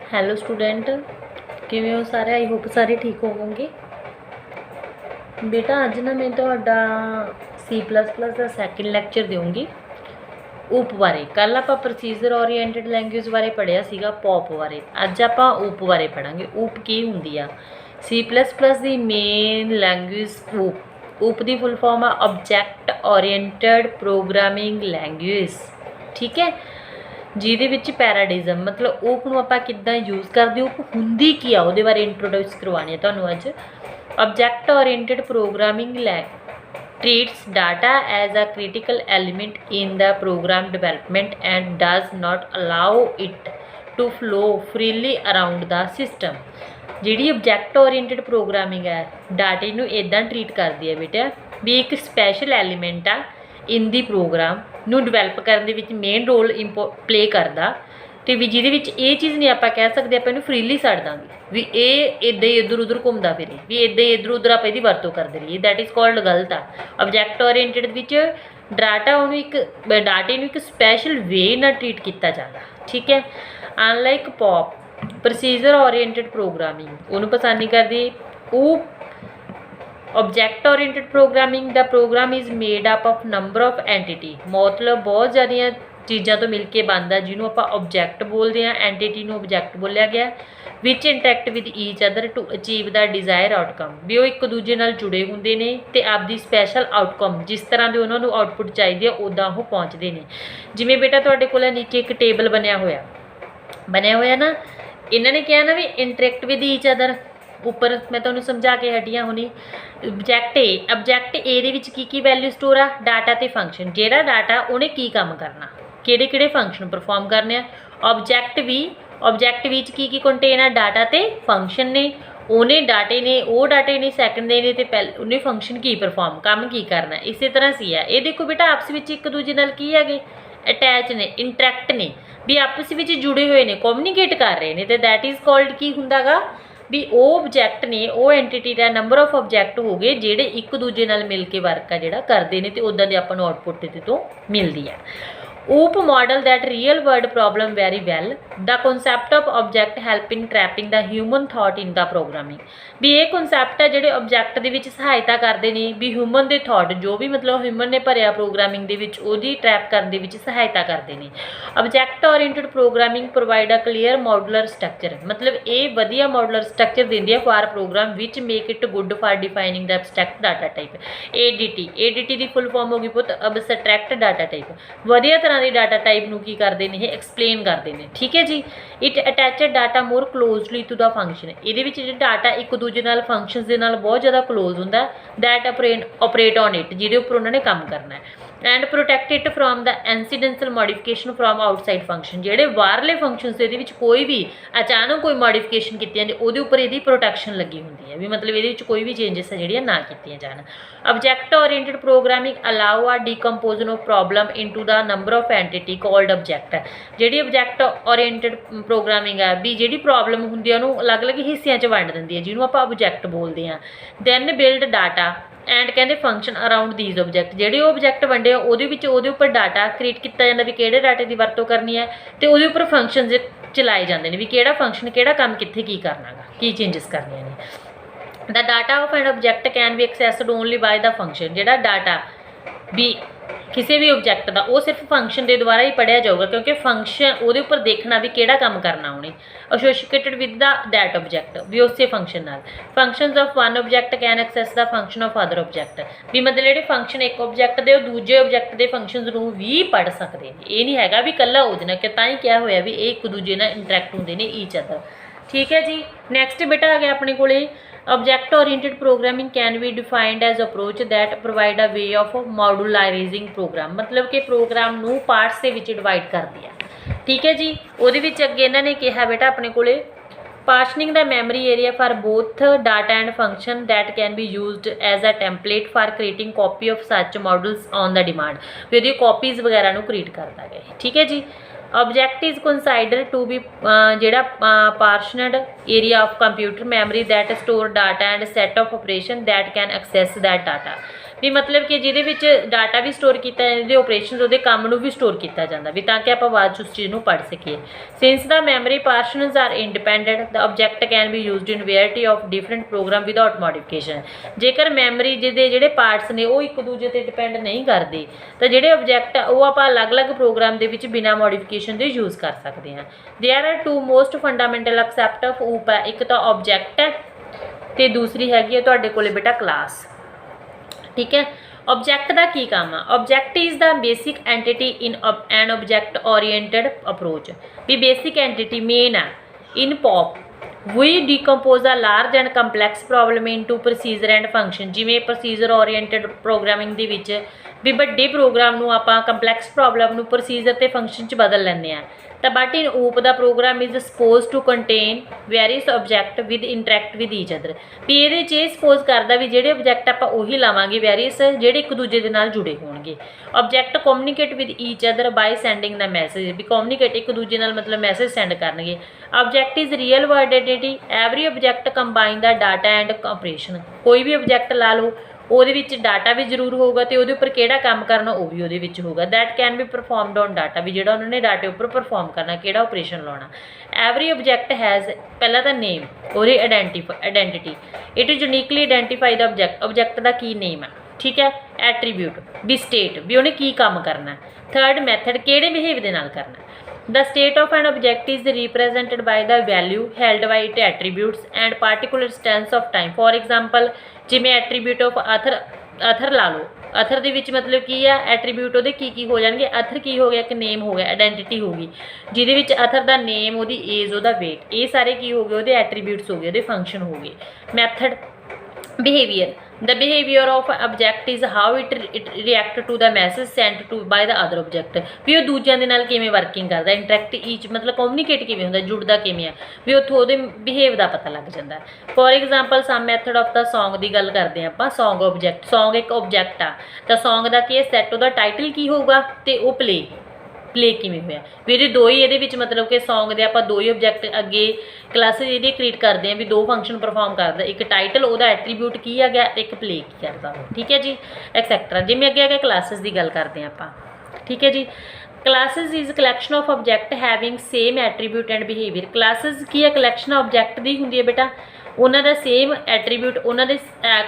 Hello student, किवें हो सारे? आई होप सारे ठीक होवोगे। बेटा अज ना मैं तुहाडा C++ का सैकेंड लैक्चर दूँगी ऊप बारे। कल आप प्रोसीजर ओरीएंटेड लैंग्वेज बारे पढ़िया सीगा, पॉप बारे। अज आप ऊप बारे पढ़ांगे। ऊप की हुंदी आ? C++ दी मेन लैंग्वेज ऊप। ऊप दी फुल फॉर्म आ ऑब्जैक्ट ओरीएंटेड प्रोग्रामिंग लैंग्वेज, ठीक है। ਜਿਹਦੇ ਵਿੱਚ ਪੈਰਾਡਿਜ਼ਮ मतलब ऊप ਨੂੰ ਆਪਾਂ ਕਿੱਦਾਂ यूज़ ਕਰਦੇ, ऊप ਹੁੰਦੀ ਕੀ ਆ ਉਹਦੇ ਬਾਰੇ ਇੰਟਰੋਡਿਊਸ ਕਰਵਾਉਣੀ ਹੈ ਤੁਹਾਨੂੰ ਅੱਜ। Object oriented programming treats data as a critical element in the program development and does not allow it to flow freely around the system। ਜਿਹੜੀ ऑब्जेक्ट ओरिएंटेड प्रोग्रामिंग है डाटे ਨੂੰ ਇਦਾਂ ट्रीट करती है बेटा भी एक स्पैशल एलीमेंट आ इन दी प्रोग्राम ਨੂੰ ਡਿਵੈਲਪ ਕਰਨ ਦੇ ਵਿੱਚ ਮੇਨ ਰੋਲ ਪਲੇ ਕਰਦਾ ਤੇ ਵੀ ਜਿਹਦੇ ਵਿੱਚ ਇਹ ਚੀਜ਼ ਨਹੀਂ ਆਪਾਂ ਕਹਿ ਸਕਦੇ ਆਪਾਂ ਇਹਨੂੰ ਫ੍ਰੀਲੀ ਛੱਡ ਦਾਂਗੇ ਵੀ ਇਹ ਇੱਦਾਂ ਹੀ ਇੱਧਰ ਉੱਧਰ ਘੁੰਮਦਾ ਫਿਰੇ, ਵੀ ਇੱਦਾਂ ਹੀ ਇੱਧਰ ਉੱਧਰ ਆਪਾਂ ਇਹਦੀ ਵਰਤੋਂ ਕਰਦੇ ਰਹੀਏ। ਦੈਟ ਇਜ਼ ਕਾਲਡ ਗਲਤ ਆ। ਆਬਜੈਕਟ ਓਰੀਐਂਟਡ ਵਿੱਚ ਡਾਟਾ ਉਹਨੂੰ ਇੱਕ ਡਾਟੇ ਨੂੰ ਇੱਕ ਸਪੈਸ਼ਲ ਵੇ ਨਾਲ ਟਰੀਟ ਕੀਤਾ ਜਾਂਦਾ, ਠੀਕ ਹੈ। Unlike POP procedure oriented programming ਉਹਨੂੰ ਪਸੰਦ ਨਹੀਂ ਕਰਦੀ। ਉਹ object oriented programming the program is made up of number of entity, मतलब बहुत ज़्यादा चीज़ों तो मिल के बनता जिन्होंने आप ऑब्जेक्ट बोलते हैं, एंटिटी नूं ऑब्जेक्ट बोलिया गया। Which interact with each other to achieve the desire outcome, भी वो एक दूजे नाल जुड़े होंदे ने ते आपदी स्पैशल आउटकम जिस तरह के उन्होंने आउटपुट चाहिए उदां वो पहुँचते हैं। जिवें बेटा तुहाडे कोल नीचे एक टेबल बनया होया ना, इन्होंने कहा ना भी इंटरैक्ट विद ईच अदर। उपर मैं तुहानूं समझा के हटिया हुणी। ऑब्जेक्ट ए दे विच की वैल्यू स्टोर आ डाटा ते फंक्शन, जिहड़ा डाटा उन्हें की काम करना, किहड़े फंक्शन परफॉर्म करने आ। ऑब्जेक्ट विच की कंटेन आ डाटा ते फंक्शन ने, उन्हें डाटे ने वो डाटे ने सैकंड दे ने ते पहले उन्हें फंक्शन की परफॉर्म काम की करना। इस तरह सी है ये देखो बेटा आपस में एक दूजे नाल की है अटैच ने, इंटरैक्ट ने, भी आपस में जुड़े हुए ने, कम्यूनीकेट कर रहे हैं। तो दैट इज़ कॉल्ड की हुंदा गा भी वो ऑब्जैक्ट ने वो एंटिटी का नंबर ऑफ ऑब्जैक्ट हो गए जेडे एक दूजे नाल मिल के वर्क आ जिहड़ा करते हैं तो उदां दी आपां नूं आउटपुट इहदे तो मिलती है। OOP model that real world problem very well, the concept of object help in trapping the human thought in the programming, भी ये कॉन्सैप्ट है जिहड़े ऑब्जैक्ट दे विच सहायता करते हैं भी ह्यूमन दे थॉट जो भी मतलब ह्यूमन ने भरिया प्रोग्रामिंग दे विच ओहदी ट्रैप करने दे विच सहायता करते हैं। Object oriented programming provide a clear modular structure, मतलब ये वधिया मॉडुलर स्ट्रक्चर दिंदी है for program which make it good for defining the abstract data type. ADT की फुल फॉर्म होगी पुत एब्स्ट्रैक्ट डाटा टाइप, वधिया तरह की डाटा टाइप नूं की करते हैं एक्सप्लेन करते हैं, ठीक है जी। It attached data more closely to the function, ये डाटा एक दूजे नाल फंक्शनस दे नाल बहुत ज़्यादा क्लोज होंदा दैट ऑपरेट ऑन इट, जिहदे उपर उन्होंने काम करना है। And protect it from the incidental modification from outside function, जिहड़े बाहरले फंक्शनस दे विच कोई भी अचानक कोई मॉडिफिकेशन की जाती उहदे उपर इहदी प्रोटैक्शन लगी होंदी है, भी मतलब ये कोई भी चेंजिस है जिहड़ियां ना कीतियां जाण। Object oriented programming allow a decomposition of problem into the number of entity called object. जिहड़ी ऑब्जैक्ट ओरिएंटेड प्रोग्रामिंग है भी जिहड़ी प्रॉब्लम हुंदी है उहनूं अलग अलग हिस्सियां च वंड दिंदी है जिहनूं आपां ऑब्जैक्ट बोलदे हां। दैन बिल्ड डाटा एंड कहते फंक्शन अराउंड दीज ऑब्जैक्ट, जिहड़े ऑब्जैक्ट वंडे उहदे उपर डाटा क्रिएट किया जाता भी किहड़े डाटे की वरतों करनी है तो उहदे उपर फंक्शन चलाए जाते हैं भी किहड़ा फंक्शन किहड़ा काम कित्थे की करना गा, की चेंजिस करने ने। The data of an object can भी accessed only by the function, जिहड़ा डाटा भी किसी भी ऑब्जैक्ट का वो सिर्फ फंक्शन के द्वारा ही पढ़िया जाऊगा क्योंकि फंक्शन वो उपर देखना भी किहड़ा काम करना उन्हें। Associated with the that object भी उस फंक्शन नाल। Functions of one object can access the function of other object, भी मतलब जिहड़े फंक्शन एक ऑब्जैक्ट के दूजे ऑब्जैक्ट के फंक्शनस नूं भी पढ़ सकते हैं। ये नहीं हैगा भी कल्ला उहदे नाल, कि तां ही क्या होया भी एक दूजे नाल इंटरैक्ट होंदे ने ईच अदर, ठीक है जी। नैक्सट बेटा आ गया अपने कोले object oriented programming can be defined as approach that provide a way of modularizing program, मतलब कि प्रोग्राम नूं पार्ट्स के विच डिवाइड कर दिया, ठीक है जी। उहदे विच अगे इन्होंने कहा बेटा अपने कोले partitioning the memory area for both data and function that can be used as a template for creating copy of such models on the demand, भी उहदी कॉपीज़ वगैरह नूं क्रिएट करता है, ठीक है जी। Object is consider to be ਜਿਹੜਾ partitioned area of computer memory that store data and set of operation that can access that data भी मतलब कि ਜਿਹਦੇ ਵਿੱਚ डाटा भी स्टोर ਕੀਤਾ ਜਾਂਦਾ ਇਹਦੇ ਆਪਰੇਸ਼ਨਸ ਉਹਦੇ ਕੰਮ ਨੂੰ ਵੀ ਸਟੋਰ ਕੀਤਾ ਜਾਂਦਾ ਵੀ ਤਾਂ ਕਿ ਆਪਾਂ ਬਾਅਦ 'ਚ ਉਸ ਚੀਜ਼ ਨੂੰ ਪੜ੍ਹ ਸਕੀਏ since the memory partitions are independent the object can be used in variety of different program without modification ਜੇਕਰ ਮੈਮਰੀ ਜਿਹਦੇ ਜਿਹੜੇ ਪਾਰਟਸ ਨੇ ਉਹ ਇੱਕ ਦੂਜੇ 'ਤੇ ਡਿਪੈਂਡ ਨਹੀਂ ਕਰਦੇ ਤਾਂ ਜਿਹੜੇ ਆਬਜੈਕਟ ਆ ਉਹ ਆਪਾਂ ਅਲੱਗ-ਅਲੱਗ ਪ੍ਰੋਗਰਾਮ ਦੇ ਵਿੱਚ ਬਿਨਾਂ ਮੋਡੀਫਿਕੇਸ਼ਨ ਦੇ ਯੂਜ਼ ਕਰ ਸਕਦੇ ਹਾਂ there are two most fundamental aspect of OOP है एक तो ऑब्जेक्ट है तो दूसरी हैगी है तुहाडे कोले बेटा क्लास ठीक है ऑब्जेक्ट का की काम है object is the basic entity in an object oriented approach भी बेसिक एंटिटी मेन है in POP we decompose a large and complex problem into procedure and function जिमें प्रोसीजर ओरिएंटेड प्रोग्रामिंग दे विच भी वड्डे प्रोग्राम नूं आपां complex problem नूं प्रोसीजर ते फंक्शन च बदल लैंदे आ तो but in OOP the program is suppose to contain various object with interact with each other भी ये सपोज करता भी जोड़े ऑब्जेक्ट आप उही लावांगे वेरियस जोड़े एक दूजे के नाल जुड़े होणगे object communicate with each other by sending the message भी कम्यूनीकेट एक दूजे नाल मतलब मैसेज सेंड करनगे object is real world identity every object combine the data and operation कोई भी ऑब्जेक्ट ला लो ਉਹਦੇ ਵਿੱਚ ਡਾਟਾ ਵੀ ਜ਼ਰੂਰ ਹੋਊਗਾ ਤੇ ਉਹਦੇ ਉੱਪਰ ਕਿਹੜਾ ਕੰਮ ਕਰਨਾ ਉਹ ਵੀ ਉਹਦੇ ਵਿੱਚ ਹੋਊਗਾ that can be performed on data ਵੀ ਜਿਹੜਾ ਉਹਨਾਂ ਨੇ ਡਾਟੇ ਉੱਪਰ ਪਰਫਾਰਮ ਕਰਨਾ ਕਿਹੜਾ ਆਪਰੇਸ਼ਨ ਲਾਉਣਾ ਐਵਰੀ ਆਬਜੈਕਟ ਹੈਜ਼ ਪਹਿਲਾਂ ਤਾਂ ਨੇਮ ਉਹਦੀ identity it is uniquely identify the object ਦਾ ਕੀ ਨੇਮ ਹੈ ਠੀਕ ਹੈ ਐਟਰੀਬਿਊਟ ਵੀ ਸਟੇਟ ਵੀ ਉਹਨੇ ਕੀ ਕੰਮ ਕਰਨਾ ਥਰਡ ਮੈਥਡ ਕਿਹੜੇ ਬਿਹੇਵ ਦੇ ਨਾਲ ਕਰਨਾ The state of an object is represented by the value held by its attributes and particular instance of time. For example, जिमें attribute of अथर ला लो अथर ਦੇ ਵਿੱਚ मतलब की है एट्रीब्यूट ਉਹਦੇ ਕੀ ਹੋ ਜਾਣਗੇ अथर की हो गया एक नेम हो गया आइडेंटिटी होगी ਜਿਹਦੇ ਵਿੱਚ अथर ਦਾ नेम ਉਹਦੀ एज ਉਹਦਾ weight ਇਹ ਸਾਰੇ ਕੀ ਹੋ ਗਏ ਉਹਦੇ एट्रीब्यूट्स हो गए ਉਹਦੇ फंक्शन हो गए method behavior the behavior of object is how it react to the message sent to by the other object ਵੀ ਉਹ ਦੂਜਿਆਂ ਦੇ ਨਾਲ ਕਿਵੇਂ ਵਰਕਿੰਗ ਕਰਦਾ ਇੰਟਰੈਕਟ ਈਚ ਮਤਲਬ ਕਮਿਊਨੀਕੇਟ ਕਿਵੇਂ ਹੁੰਦਾ ਜੁੜਦਾ ਕਿਵੇਂ ਆ ਵੀ ਉੱਥੋਂ ਉਹਦੇ ਬਿਹੇਵ ਦਾ ਪਤਾ ਲੱਗ ਜਾਂਦਾ for example some method of ਦਾ Song ਦੀ ਗੱਲ ਕਰਦੇ ਆਪਾਂ Song ਆਬਜੈਕਟ Song ਇੱਕ ਆਬਜੈਕਟ ਆ ਤਾਂ Song ਦਾ ਕੀ ਹੈ ਸੈਟ ਉਹਦਾ ਟਾਈਟਲ ਕੀ ਹੋਊਗਾ ਤੇ ਉਹ प्ले किमें होया भी ये दो ही ये मतलब कि Song के आप दो ही ऑब्जेक्ट अगे क्लास ये क्रिएट करते हैं भी दो फंक्शन परफॉर्म करता एक टाइटल वह एट्रीब्यूट की है गया एक प्ले की करता ठीक है जी एक्सैक्ट्रा जिमें अगे अगे क्लासेस की गल करते हैं आप ठीक है जी classes is collection of object having same attribute and behaviour classes की है कलैक्शन ऑब्जेक्ट की होंगी है बेटा उन्होंने सेम एट्रीब्यूट उन्होंने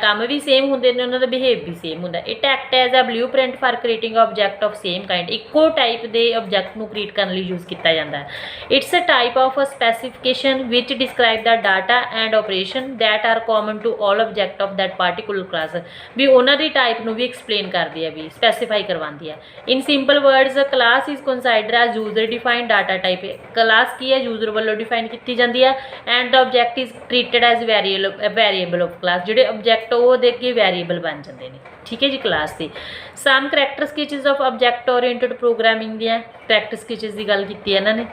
काम भी सेम होंगे ने उन्होंने बिहेव भी सेम होंगे it act as a blue print for creating object of same kind इको टाइप के ऑब्जेक्ट को क्रिएट करने लिए यूज़ किया जाता है it's a type of a specification which describe the data and operation that are common to all object of that particular class भी उन्होंने टाइप को भी एक्सप्लेन करती है भी स्पैसीफाई करवाती है in simple words class is consider as user defined data type class की है यूजर वालों डिफाइन की जाती है and the object is treated as variable of class जोड़े ऑब्जेक्ट वो अगे वेरीएबल बन जाते हैं ठीक है जी क्लास से some characteristics of object oriented programming दी करैक्टर स्केचेस की गल की इन्होंने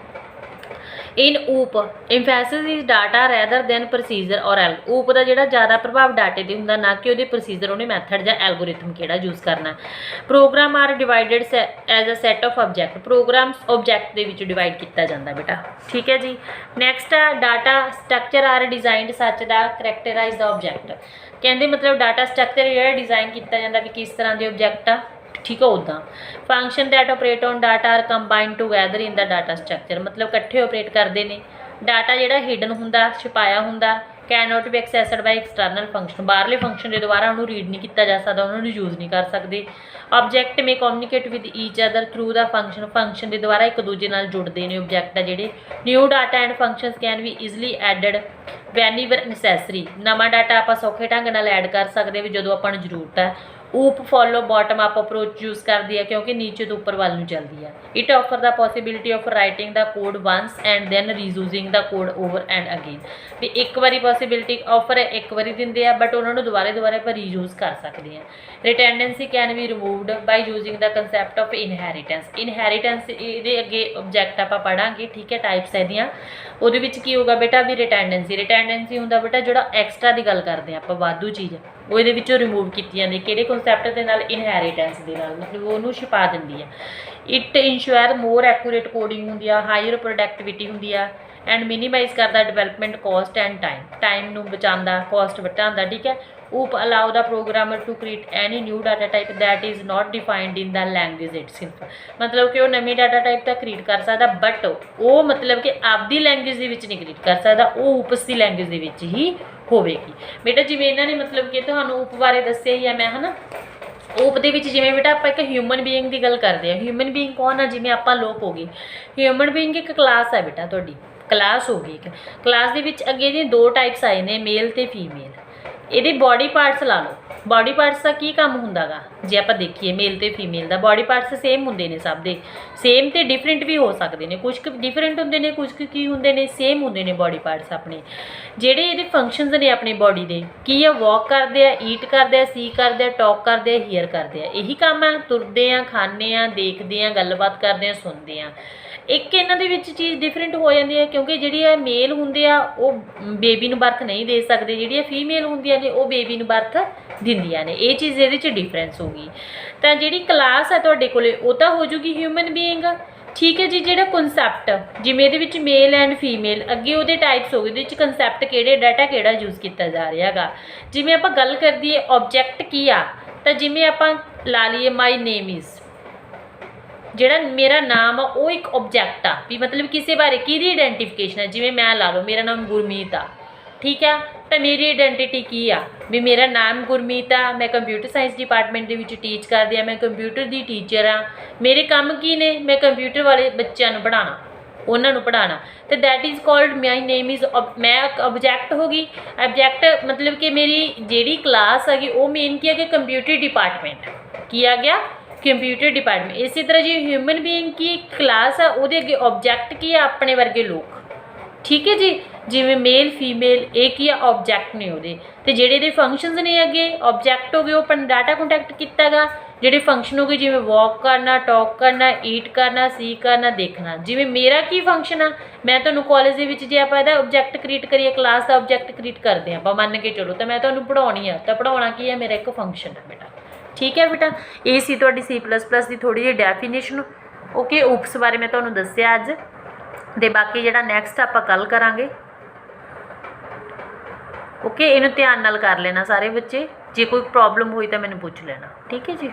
in OOP emphasis is data rather than procedure और ऊप का जोड़ा ज़्यादा प्रभाव डाटे से होंगे ना कि वो प्रोसीजर उन्हें मैथड या एल्गोरिथम किहड़ा यूज़ करना program are divided as a set of object program object के विच डिवाइड किया जाता बेटा ठीक है जी next data structure are designed such the characterize the object कहते मतलब डाटा स्ट्रक्चर जो डिजाइन किया जाता भी किस तरह के ऑब्जेक्ट आ ठीक है उदा function that operate on data are combined together in the data structure मतलब कट्ठे ऑपरेट करते हैं डाटा जोड़ा हिडन होंदा छुपाया होंदा can not be accessed by external function बाहरले फंक्शन के द्वारा उन्होंने रीड नहीं किया जा सकता उन्होंने यूज़ नहीं कर सकते ऑब्जेक्ट में communicate with each other through the function के द्वारा एक दूजे नाल जुड़ते हैं ऑब्जेक्ट जोड़े new data and functions can be easily added whenever necessary नवा डाटा आप सौखे ढंग नाल ऐड कर सकते भी जो अपन जरूरत है OOP follow bottom up approach use करती है क्योंकि नीचे तो उपर वाल चलती है it offer the possibility of writing the code once and then reusing the code over and again भी एक बारी पॉसिबिलिटी ऑफर एक बारी देंगे बट उन्होंने दोबारा पर रीयूज़ कर सकते हैं redundancy can be removed by using the concept of inheritance ये अगे ऑब्जेक्ट आप पढ़ांगे ठीक है टाइप्स है वो की होगा बेटा भी रिटेंडेंसी होंगे बेटा जो एक्सट्रा की गल करते हैं आप वाधू चीज़ ਉਹ ਇਹਦੇ ਵਿੱਚੋਂ ਰਿਮੂਵ ਕੀਤੀ ਜਾਂਦੀ ਕਿਹੜੇ ਕਨਸੈਪਟ ਦੇ ਨਾਲ, ਇਨਹੈਰੀਟੈਂਸ ਦੇ ਨਾਲ, ਮਤਲਬ ਉਹਨੂੰ ਛਿਪਾ ਦਿੰਦੀ ਆ। It ensure more accurate coding ਹੁੰਦੀ ਆ, ਹਾਇਰ ਪ੍ਰੋਡਕਟਿਵਿਟੀ ਹੁੰਦੀ ਆ, ਐਂਡ ਮਿਨੀਮਾਈਜ਼ ਕਰਦਾ ਡਿਵੈਲਪਮੈਂਟ ਕੋਸਟ ਐਂਡ ਟਾਈਮ ਨੂੰ ਬਚਾਉਂਦਾ, ਕੋਸਟ ਬਚਾਉਂਦਾ, ਠੀਕ ਹੈ। OOP allow the programmer to create any new data type that is not defined in the language itself, ਮਤਲਬ ਕਿ ਉਹ ਨਵੀਂ ਡਾਟਾ ਟਾਈਪ ਤਾਂ ਕ੍ਰੀਏਟ ਕਰ ਸਕਦਾ, ਬਟ ਉਹ ਮਤਲਬ ਕਿ ਆਪਦੀ ਲੈਂਗੁਏਜ ਦੇ ਵਿੱਚ ਨਹੀਂ ਕ੍ਰੀਏਟ ਕਰ ਸਕਦਾ, ਉਹ ਊਪਸ ਦੀ ਲੈਂਗੁਏਜ ਦੇ ਵਿੱਚ ਹੀ ਹੋਵੇਗੀ। ਬੇਟਾ ਜਿਵੇਂ ਇਹਨਾਂ ਨੇ ਮਤਲਬ ਕਿ ਤੁਹਾਨੂੰ ਊਪ ਬਾਰੇ ਦੱਸਿਆ ਹੀ ਆ ਮੈਂ, ਹੈ ਨਾ। ਊਪ ਦੇ ਵਿੱਚ ਜਿਵੇਂ ਬੇਟਾ ਆਪਾਂ ਇੱਕ ਹਿਊਮਨ ਬੀਇੰਗ ਦੀ ਗੱਲ ਕਰਦੇ ਹਾਂ, ਹਿਊਮਨ ਬੀਇੰਗ ਕੌਣ ਆ, ਜਿਵੇਂ ਆਪਾਂ ਲੋਕ ਹੋ ਗਏ। ਹਿਊਮਨ ਬੀਇੰਗ ਇੱਕ ਕਲਾਸ ਹੈ ਬੇਟਾ, ਤੁਹਾਡੀ ਕਲਾਸ ਹੋ ਗਈ ਇੱਕ। ਕਲਾਸ ਦੇ ਵਿੱਚ ਅੱਗੇ ਇਹਦੀਆਂ ਦੋ ਟਾਈਪਸ ਆਏ ਨੇ, ਮੇਲ ਅਤੇ ਫੀਮੇਲ। ਇਹਦੇ ਬੋਡੀ ਪਾਰਟਸ ਲਾ ਲਓ, ਬੋਡੀ ਪਾਰਟਸ ਦਾ ਕੀ ਕੰਮ ਹੁੰਦਾ ਗਾ, ਜੇ ਆਪਾਂ ਦੇਖੀਏ ਮੇਲ ਅਤੇ ਫੀਮੇਲ ਦਾ ਬੋਡੀ ਪਾਰਟਸ ਸੇਮ ਹੁੰਦੇ ਨੇ ਸਭ ਦੇ, ਸੇਮ ਅਤੇ ਡਿਫਰੈਂਟ ਵੀ ਹੋ ਸਕਦੇ ਨੇ, ਕੁਛ ਕੁ ਡਿਫਰੈਂਟ ਹੁੰਦੇ ਨੇ, ਕੁਛ ਕੁ ਕੀ ਹੁੰਦੇ ਨੇ, ਸੇਮ ਹੁੰਦੇ ਨੇ ਬੋਡੀ ਪਾਰਟਸ ਆਪਣੇ। ਜਿਹੜੇ ਇਹਦੇ ਫੰਕਸ਼ਨਸ ਨੇ ਆਪਣੀ ਬੋਡੀ ਦੇ ਕੀ ਆ, ਵਾਕ ਕਰਦੇ ਆ, ਈਟ ਕਰਦੇ ਆ, ਸੀ ਕਰਦੇ ਆ, ਟਾਕ ਕਰਦੇ ਆ, ਹੀਅਰ ਕਰਦੇ ਆ, ਇਹੀ ਕੰਮ ਆ। ਤੁਰਦੇ ਆ, ਖਾਂਦੇ ਆ, ਦੇਖਦੇ ਆ, ਗੱਲਬਾਤ ਕਰਦੇ ਆ, ਸੁਣਦੇ ਆ। ਇੱਕ ਇਹਨਾਂ ਦੇ ਵਿੱਚ ਚੀਜ਼ ਡਿਫਰੈਂਟ ਹੋ ਜਾਂਦੀ ਹੈ, ਕਿਉਂਕਿ ਜਿਹੜੀ ਆ ਮੇਲ ਹੁੰਦੇ ਆ ਉਹ ਬੇਬੀ ਨੂੰ ਬਰਥ ਨਹੀਂ ਦੇ ਸਕਦੇ, ਜਿਹੜੀਆਂ ਫੀਮੇਲ ਹੁੰਦੀਆਂ ਨੇ ਉਹ ਬੇਬੀ ਨੂੰ ਬਰਥ ਦਿੰਦੀਆਂ ਨੇ, ਇਹ ਚੀਜ਼ ਇਹਦੇ 'ਚ ਡਿਫਰੈਂਸ ਹੋ ਗਈ। ਤਾਂ ਜਿਹੜੀ ਕਲਾਸ ਹੈ ਤੁਹਾਡੇ ਕੋਲੇ ਉਹ ਤਾਂ ਹੋ ਜੂਗੀ ਹਿਊਮਨ ਬੀਇੰਗ, ਠੀਕ ਹੈ ਜੀ। ਜਿਹੜਾ ਕਨਸੈਪਟ ਜਿਵੇਂ ਇਹਦੇ ਵਿੱਚ ਮੇਲ ਐਂਡ ਫੀਮੇਲ, ਅੱਗੇ ਉਹਦੇ ਟਾਈਪਸ ਹੋ ਗਏ, ਉਹਦੇ ਵਿੱਚ ਕਨਸੈਪਟ ਕਿਹੜੇ, ਡਾਟਾ ਕਿਹੜਾ ਯੂਜ਼ ਕੀਤਾ ਜਾ ਰਿਹਾ ਹੈਗਾ। ਜਿਵੇਂ ਆਪਾਂ ਗੱਲ ਕਰ ਦਈਏ ਆਬਜੈਕਟ ਕੀ ਆ, ਤਾਂ ਜਿਵੇਂ ਆਪਾਂ ਲਾ ਲਈਏ ਮਾਈ ਨੇਮ ਇਜ਼, ਜਿਹੜਾ ਮੇਰਾ ਨਾਮ ਆ ਉਹ ਇੱਕ ਆਬਜੈਕਟ ਆ, ਵੀ ਮਤਲਬ ਕਿਸੇ ਬਾਰੇ ਕਿਹਦੀ ਆਈਡੈਂਟੀਫਿਕੇਸ਼ਨ ਹੈ। ਜਿਵੇਂ ਮੈਂ ਲਾ ਲਓ ਮੇਰਾ ਨਾਮ ਗੁਰਮੀਤ ਆ, ਠੀਕ ਆ, ਤਾਂ ਮੇਰੀ ਆਈਡੈਂਟੀਟੀ ਕੀ ਆ, ਵੀ ਮੇਰਾ ਨਾਮ ਗੁਰਮੀਤ ਆ, ਮੈਂ ਕੰਪਿਊਟਰ ਸਾਇੰਸ ਡਿਪਾਰਟਮੈਂਟ ਦੇ ਵਿੱਚ ਟੀਚ ਕਰਦੀ ਆ, ਮੈਂ ਕੰਪਿਊਟਰ ਦੀ ਟੀਚਰ ਆ, ਮੇਰੇ ਕੰਮ ਕੀ ਨੇ, ਮੈਂ ਕੰਪਿਊਟਰ ਵਾਲੇ ਬੱਚਿਆਂ ਨੂੰ ਪੜ੍ਹਾਉਣਾ, ਉਹਨਾਂ ਨੂੰ ਪੜ੍ਹਾਉਣਾ, ਤੇ that is called my name is, ਮੈਂ ਆਬਜੈਕਟ ਹੋ ਗਈ। ਆਬਜੈਕਟ ਮਤਲਬ ਕਿ ਮੇਰੀ ਜਿਹੜੀ ਕਲਾਸ ਹੈਗੀ ਉਹ ਮੇਨ ਕੀ ਹੈ ਕਿ ਕੰਪਿਊਟਰ ਡਿਪਾਰਟਮੈਂਟ, ਕੀ ਆ ਗਿਆ, ਕੰਪਿਊਟਰ ਡਿਪਾਰਟਮੈਂਟ। ਇਸੇ ਤਰ੍ਹਾਂ ਜੀ ਹਿਊਮਨ ਬੀਇੰਗ ਕੀ ਕਲਾਸ ਆ, ਉਹਦੇ ਅੱਗੇ ਆਬਜੈਕਟ ਕੀ ਆ, ਆਪਣੇ ਵਰਗੇ ਲੋਕ, ਠੀਕ ਹੈ ਜੀ। ਜਿਵੇਂ ਮੇਲ ਫੀਮੇਲ ਇਹ ਕੀ ਆ, ਆਬਜੈਕਟ ਨੇ ਉਹਦੇ, ਤੇ ਜਿਹੜੇ ਇਹਦੇ ਫੰਕਸ਼ਨਸ ਨੇ ਅੱਗੇ ਆਬਜੈਕਟ ਹੋ ਗਏ, ਉਹ ਆਪਾਂ ਡਾਟਾ ਕੰਟੈਕਟ ਕੀਤਾ ਗਾ। ਜਿਹੜੇ ਫੰਕਸ਼ਨ ਹੋ ਗਏ ਜਿਵੇਂ ਵਾਕ ਕਰਨਾ, ਟਾਕ ਕਰਨਾ, ਈਟ ਕਰਨਾ, ਸੀ ਕਰਨਾ, ਦੇਖਣਾ। ਜਿਵੇਂ ਮੇਰਾ ਕੀ ਫੰਕਸ਼ਨ ਆ, ਮੈਂ ਤੁਹਾਨੂੰ ਕਾਲਜ ਦੇ ਵਿੱਚ ਜੇ ਆਪਾਂ ਇਹਦਾ ਆਬਜੈਕਟ ਕ੍ਰੀਏਟ ਕਰੀਏ, ਕਲਾਸ ਦਾ ਆਬਜੈਕਟ ਕ੍ਰੀਏਟ ਕਰਦੇ ਆਪਾਂ ਮੰਨ ਕੇ ਚਲੋ, ਤਾਂ ਮੈਂ ਤੁਹਾਨੂੰ ਪੜ੍ਹਾਉਣੀ ਆ, ਤਾਂ ਪੜ੍ਹਾਉਣਾ ਕੀ ਹੈ, ਮੇਰਾ ਇੱਕ ਫੰਕਸ਼ਨ ਹੈ ਬੇਟਾ, ਠੀਕ ਹੈ ਬੇਟਾ। ਇਹ ਸੀ ਤੁਹਾਡੀ C++ ਦੀ ਥੋੜ੍ਹੀ ਜਿਹੀ ਡੈਫੀਨੇਸ਼ਨ, ਓਕੇ। ਊਪਸ ਬਾਰੇ ਮੈਂ ਤੁਹਾਨੂੰ ਦੱਸਿਆ ਅੱਜ, ਅਤੇ ਬਾਕੀ ਜਿਹੜਾ ਨੈਕਸਟ ਆਪਾਂ ਕੱਲ੍ਹ ਕਰਾਂਗੇ, ਓਕੇ। ਇਹਨੂੰ ਧਿਆਨ ਨਾਲ ਕਰ ਲੈਣਾ ਸਾਰੇ ਬੱਚੇ, ਜੇ ਕੋਈ ਪ੍ਰੋਬਲਮ ਹੋਈ ਤਾਂ ਮੈਨੂੰ ਪੁੱਛ ਲੈਣਾ, ਠੀਕ ਹੈ ਜੀ।